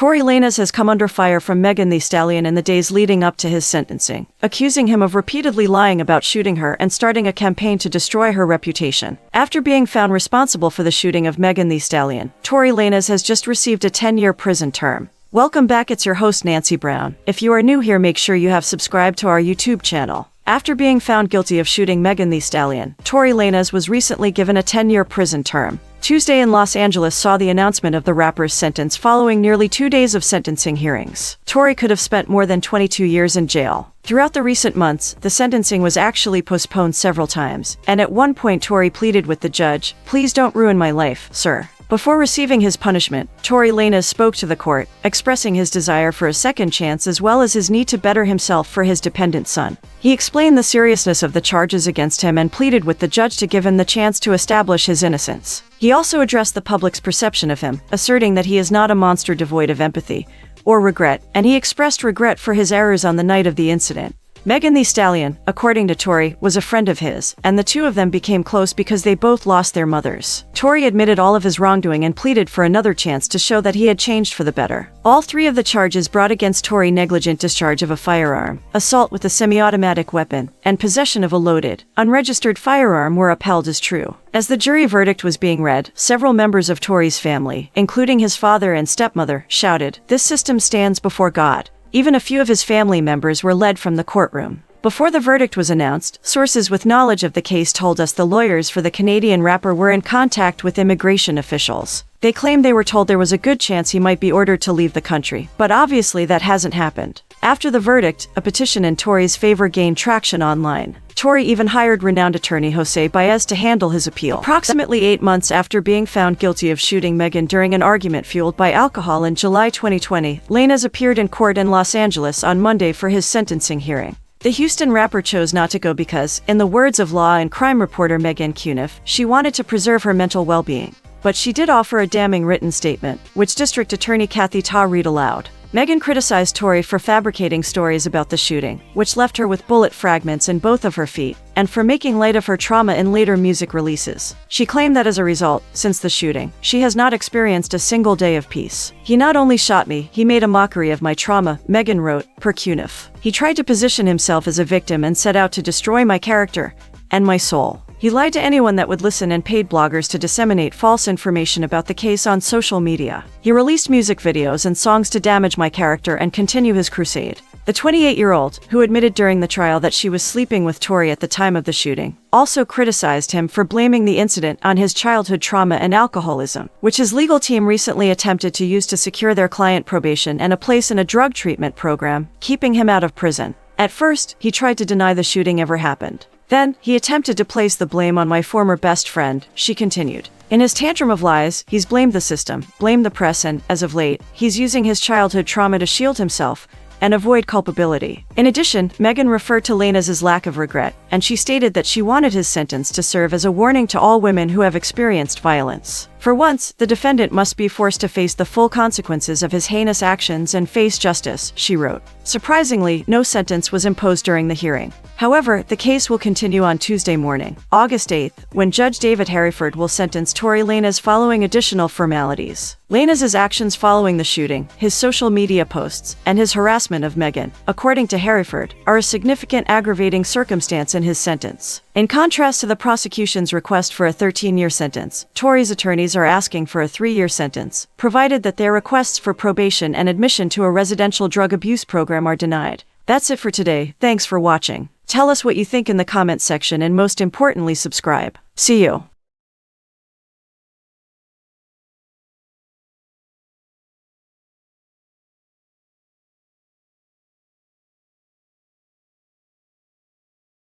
Tory Lanez has come under fire from Megan Thee Stallion in the days leading up to his sentencing, accusing him of repeatedly lying about shooting her and starting a campaign to destroy her reputation. After being found responsible for the shooting of Megan Thee Stallion, Tory Lanez has just received a 10-year prison term. Welcome back, it's your host Nancy Brown. If you are new here, make sure you have subscribed to our YouTube channel. After being found guilty of shooting Megan Thee Stallion, Tory Lanez was recently given a 10-year prison term. Tuesday in Los Angeles saw the announcement of the rapper's sentence following nearly 2 days of sentencing hearings. Tory could have spent more than 22 years in jail. Throughout the recent months, the sentencing was actually postponed several times, and at one point Tory pleaded with the judge, "Please don't ruin my life, sir." Before receiving his punishment, Tory Lanez spoke to the court, expressing his desire for a second chance as well as his need to better himself for his dependent son. He explained the seriousness of the charges against him and pleaded with the judge to give him the chance to establish his innocence. He also addressed the public's perception of him, asserting that he is not a monster devoid of empathy or regret, and he expressed regret for his errors on the night of the incident. Megan Thee Stallion, according to Tory, was a friend of his, and the two of them became close because they both lost their mothers. Tory admitted all of his wrongdoing and pleaded for another chance to show that he had changed for the better. All three of the charges brought against Tory: negligent discharge of a firearm, assault with a semi-automatic weapon, and possession of a loaded, unregistered firearm were upheld as true. As the jury verdict was being read, several members of Tory's family, including his father and stepmother, shouted, "This system stands before God." Even a few of his family members were led from the courtroom. Before the verdict was announced, sources with knowledge of the case told us the lawyers for the Canadian rapper were in contact with immigration officials. They claimed they were told there was a good chance he might be ordered to leave the country, but obviously that hasn't happened. After the verdict, a petition in Tory's favor gained traction online. Tory even hired renowned attorney Jose Baez to handle his appeal. Approximately 8 months after being found guilty of shooting Megan during an argument fueled by alcohol in July 2020, Lanez appeared in court in Los Angeles on Monday for his sentencing hearing. The Houston rapper chose not to go because, in the words of law and crime reporter Megan Cuniff, she wanted to preserve her mental well-being. But she did offer a damning written statement, which District Attorney Kathy Ta read aloud. Megan criticized Tory for fabricating stories about the shooting, which left her with bullet fragments in both of her feet, and for making light of her trauma in later music releases. She claimed that as a result, since the shooting, she has not experienced a single day of peace. "He not only shot me, he made a mockery of my trauma," Megan wrote, per Cuniff. "He tried to position himself as a victim and set out to destroy my character and my soul. He lied to anyone that would listen and paid bloggers to disseminate false information about the case on social media. He released music videos and songs to damage my character and continue his crusade." The 28-year-old, who admitted during the trial that she was sleeping with Tory at the time of the shooting, also criticized him for blaming the incident on his childhood trauma and alcoholism, which his legal team recently attempted to use to secure their client probation and a place in a drug treatment program, keeping him out of prison. At first, he tried to deny the shooting ever happened. Then, he attempted to place the blame on my former best friend, she continued. In his tantrum of lies, he's blamed the system, blamed the press, and, as of late, he's using his childhood trauma to shield himself and avoid culpability. In addition, Megan referred to Lanez's lack of regret, and she stated that she wanted his sentence to serve as a warning to all women who have experienced violence. For once, the defendant must be forced to face the full consequences of his heinous actions and face justice, she wrote. Surprisingly, no sentence was imposed during the hearing. However, the case will continue on Tuesday morning, August 8th, when Judge David Hereford will sentence Tory Lanez following additional formalities. Lanez's actions following the shooting, his social media posts, and his harassment of Megan, according to Hereford, are a significant aggravating circumstance in his sentence. In contrast to the prosecution's request for a 13-year sentence, Tory's attorneys are asking for a 3-year sentence, provided that their requests for probation and admission to a residential drug abuse program are denied. That's it for today. Thanks for watching. Tell us what you think in the comment section and most importantly, subscribe. See you.